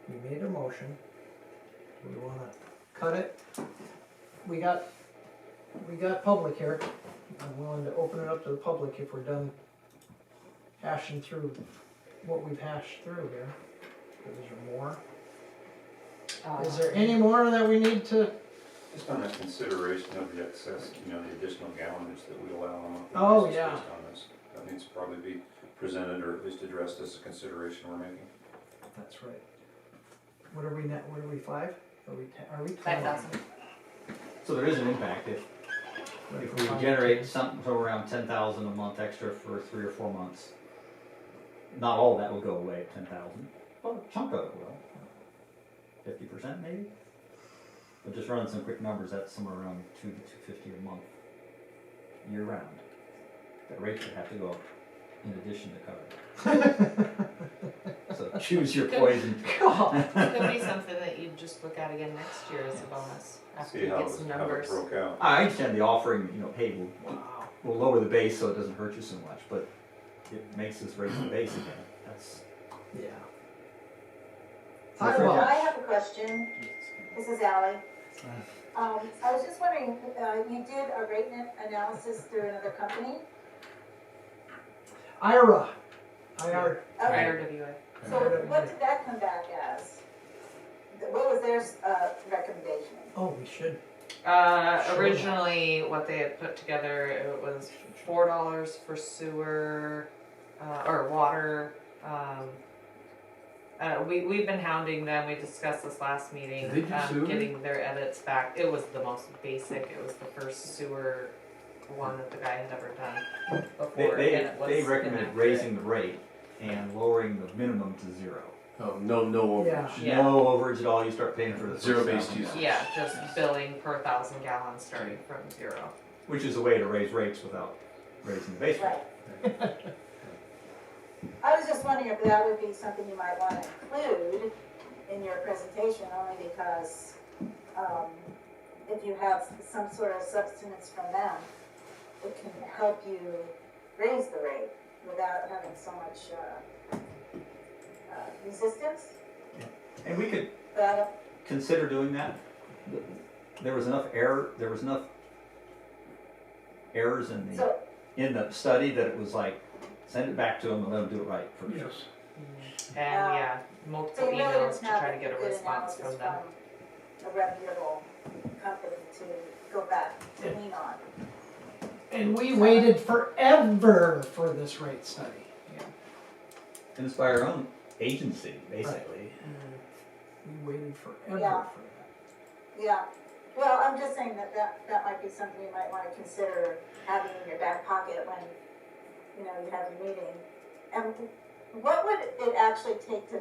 We made a motion. We wanna cut it. We got public here. I'm willing to open it up to the public if we're done hashing through what we've hashed through here. Is there more? Is there any more that we need to? Just on the consideration of the excess, the additional gallonage that we allow on. Oh, yeah. Based on this, that needs to probably be presented or at least addressed as a consideration we're making. That's right. What are we net? What are we 5? Are we 10? 5,000. So there is an impact if we generate something around 10,000 a month extra for 3 or 4 months. Not all of that will go away at 10,000, but a chunk of it will. 50% maybe. But just running some quick numbers, that's somewhere around 2 to 250 a month, year round. That rate would have to go up in addition to cover it. So choose your poison. God. Could be something that you just look at again next year as a bonus after See you how get some numbers. it broke out. I understand the offering, hey, Wow. we'll lower the base so it doesn't hurt you so much, but it makes us raise the base again. That's Yeah. So Talk for- about- I have a question. This is Ally. I was just wondering, you did a rate analysis through another company? IRA. Okay. IRWA. So what did that come back as? What was their recommendation? Oh, we should. Originally, what they had put together, it was $4 for sewer, or water. We've been hounding them. We discussed this last meeting. Did they do sewer? Getting their edits back. It was the most basic. It was the first sewer one that the guy had ever done before. and it was they recommended inaccurate. raising the rate and lowering the minimum to 0. Oh, no overage. Yeah. No overage at all, you start paying for the first Zero-based 1,000 usage. Yeah, just billing per 1,000 gallons starting from 0. which is a way to raise rates without raising the base rate. Right. I was just wondering if that would be something you might want to include in your presentation, only because if you have some sort of substance from them, it can help you raise the rate without having so much resistance. And we could But consider doing that. There was enough errors so, in the study that it was like, send it back to them and let them do it right first. Yes. And yeah, multiple so you really emails didn't to have try to get a good response analysis from them. a reputable company to go back to lean on. And we waited forever for this rate study. And it's by our own agency, basically. We waited forever Yeah. for that. Yeah, well, I'm just saying that might be something you might want to consider having in your back pocket when, you have a meeting. And what would it actually take to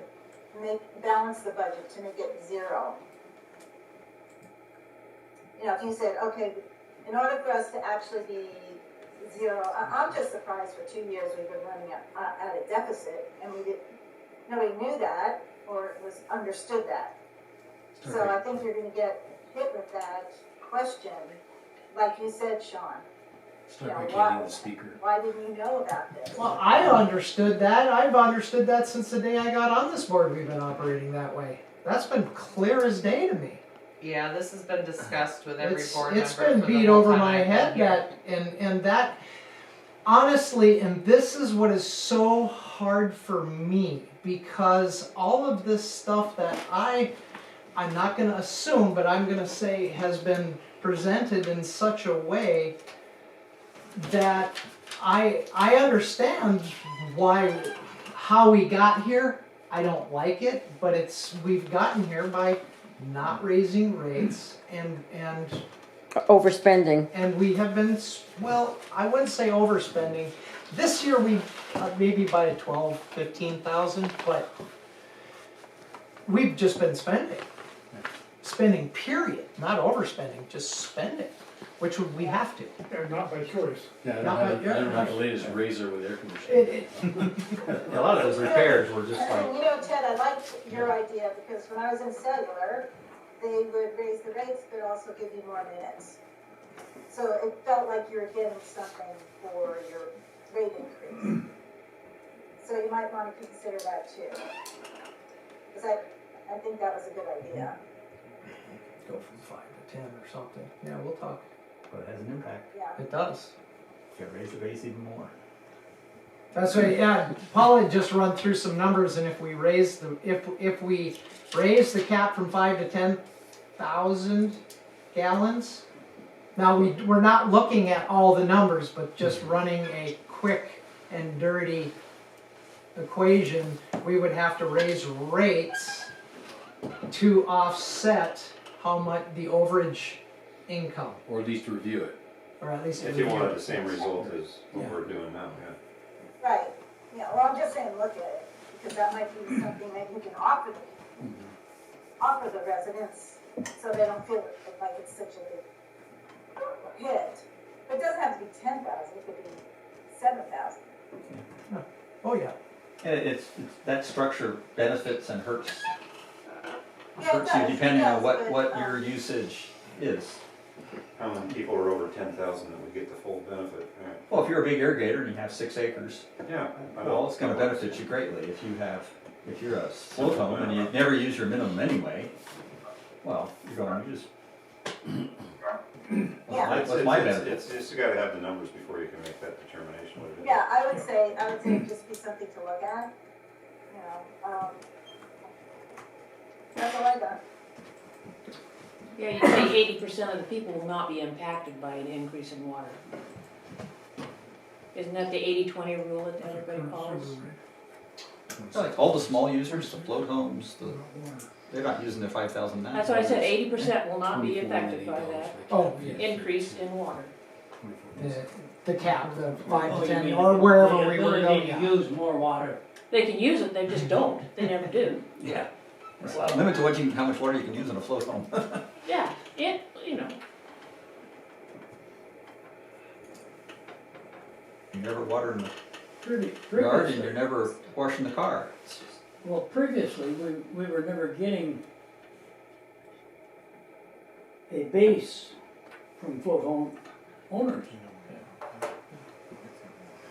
balance the budget, to make it 0? If you said, okay, in order for us to actually be 0, I'm just surprised for 2 years we've been running at a deficit, and nobody knew that or understood that. So I think you're gonna get hit with that question, like you said, Sean. Start Yeah, by why? getting the speaker. Why didn't you know about this? Well, I understood that. I've understood that since the day I got on this board. We've been operating that way. That's been clear as day to me. Yeah, this has been discussed with every board member. It's been for the beat whole over time my I've been head here. and that honestly, and this is what is so hard for me, because all of this stuff that I'm not going to assume, but I'm going to say has been presented in such a way that I understand how we got here. I don't like it, but we've gotten here by not raising rates and Overspending. we have been, well, I wouldn't say overspending. This year we maybe by 12, 15,000, but we've just been spending period, not overspending, just spending, which we have to. And not by choice. Yeah, I Not don't by- have the latest razor with air conditioning. A lot of those repairs were just like, And Ted, I liked your idea, because when I was in cellular, they would raise the rates, but also give you more minutes. So it felt like you were getting something for your rate increase. So you might want to consider that too. Because I think that was a good idea. Go from 5 to 10 or something. Yeah, we'll talk. But it has an impact. Yeah. It does. You gotta raise the base even more. That's right. Yeah, Paul had just run through some numbers, and if we raise the cap from 5 to 10,000 gallons. Now we're not looking at all the numbers, but just running a quick and dirty equation, we would have to raise rates to offset how much the overage income, Or at least review it. or at least If you wanted the same result as what Yeah. we're doing now, yeah. Right, yeah, well, I'm just saying, look at it, because that might be something that you can offer the residents, so they don't feel like it's such a big hit. But it doesn't have to be 10,000, it could be 7,000. Oh yeah. And it's that structure benefits and hurts. Yeah, it Hurts you does, depending it on does, what but, your usage is. How many people are over 10,000 that would get the full benefit? Yeah. Well, if you're a big irrigator and you have 6 acres, Yeah. I know. well, it's gonna benefit you greatly. If you're a slow home and you never use your minimum anyway, well, you just. Yeah. What's my benefit? It's just gotta have the numbers before you can make that determination what it is. Yeah, I would say it'd just be something to look at, you know, that's all I got. Yeah, you say 80% of the people will not be impacted by an increase in water. Isn't that the 80-20 rule that everybody follows? Like all the small users, the float homes, they're not using their 5,000 now. That's what I said, 80% will not be affected by that Oh, increase in water. the cap, the 5 to 10, or wherever we were going. The ability to use more water. They can use it, they just don't, they never do. Yeah. Right. Limit to how much water you can use in a float home. Yeah, you know, You never water in the yard and Previously, you're never washing the car. well, previously, we were never getting a base from float home owners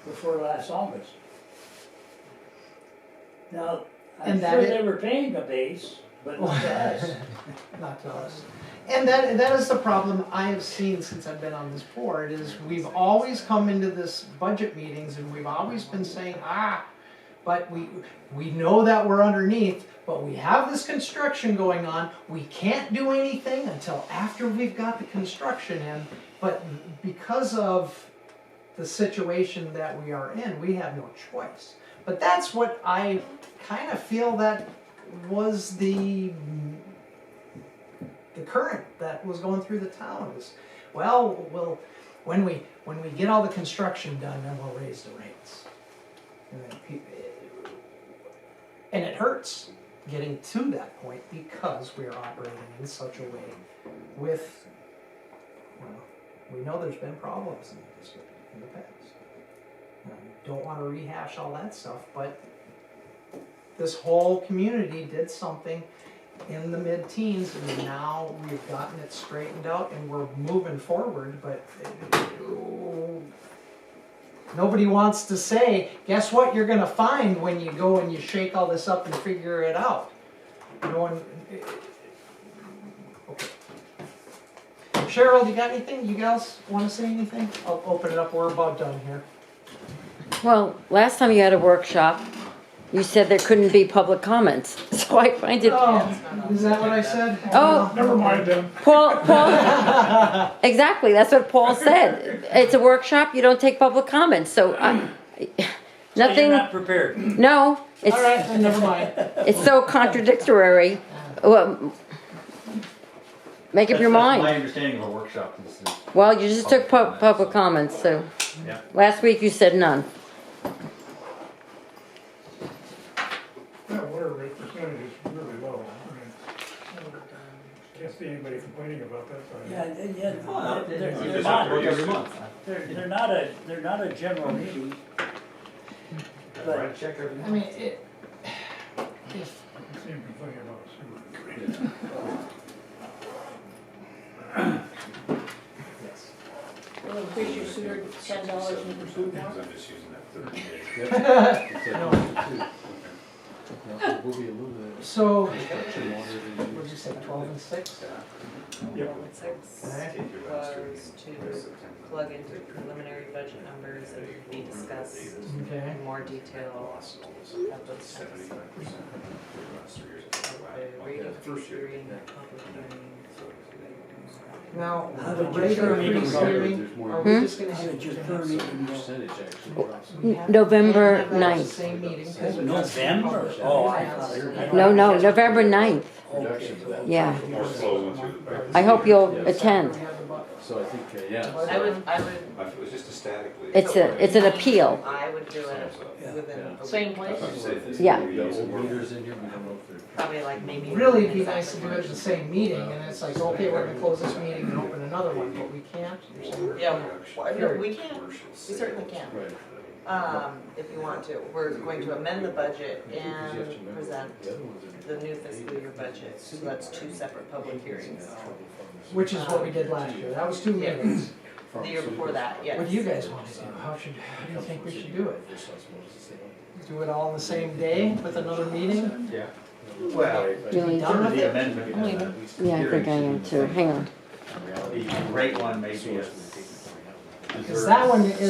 before last August. Now, I'm And that sure is- they were paying a base, but not to us. Not to us. And that is the problem I have seen since I've been on this board, is we've always come into this budget meetings and we've always been saying, but we know that we're underneath, but we have this construction going on, we can't do anything until after we've got the construction in, but because of the situation that we are in, we have no choice. But that's what I kind of feel that was the current that was going through the town is, well, when we get all the construction done, then we'll raise the rates. And it hurts getting to that point because we are operating in such a way with, well, we know there's been problems in the district in the past. And I don't want to rehash all that stuff, but this whole community did something in the mid-teens, and now we've gotten it straightened out and we're moving forward, but nobody wants to say, guess what you're gonna find when you go and you shake all this up and figure it out. No one, okay. Cheryl, you got anything? You guys wanna say anything? I'll open it up, we're about done here. Well, last time you had a workshop, you said there couldn't be public comments, so I find it. Oh, is that what I said? Oh. Never mind then. Paul, exactly, that's what Paul said. It's a workshop, you don't take public comments, so nothing, You're not prepared. no, All right, then never mind. it's so contradictory. Well, make up your That's my mind. understanding of a workshop. Is Well, you just took public comments, so. Yeah. Last week you said none. That water rate percentage is really low. I mean, can't see anybody complaining about that side. Yeah, Oh, they're just not, have to every month. they're not a general meeting, but Check everything. I mean, if, I can see them complaining about sewer. yes. will increase your sewer $10 and you can food more. I'm just using that 30 days. We'll be a little bit. So, what did you say, 12 and 6? 6 Okay. was to plug into preliminary budget numbers and be discussed Okay. in more detail at those times. The reading, first hearing, public hearing. Now, How the did your regular third meeting go? hearing, are we just gonna How have did your to third have meeting go? Percentage actually drops. November have that at the 9th. same meeting, 'cause it has to be November? published. Oh, I thought it- No, November 9th. Reduction to that. Yeah. More flowing through the paper. I hope you'll attend. So I think, yeah. I would, If it was just a static lead. It's an appeal. I would do it within a Same week. place? Yeah. We got old meters in here, we don't know if they're. Probably like maybe. Really, it'd be nice to do it at the same meeting, and it's like, okay, we're gonna close this meeting and open another one, but we can't. You're saying- Yeah, well, we can, we certainly can, Right. if you want to. We're going to amend the budget Because you have to and remember, present the other ones are- the new fiscal year budget, so that's 2 separate public hearings. Which is what we did last year, that was 2 meetings. The year before that, yes. What do you guys wanna do? How do you think we should do it? Do it all in the same day with another meeting? Yeah. Well, Really? Done with the it? amendment. Yeah, I think I am too. Hang on. The rate one may be a. Because that one is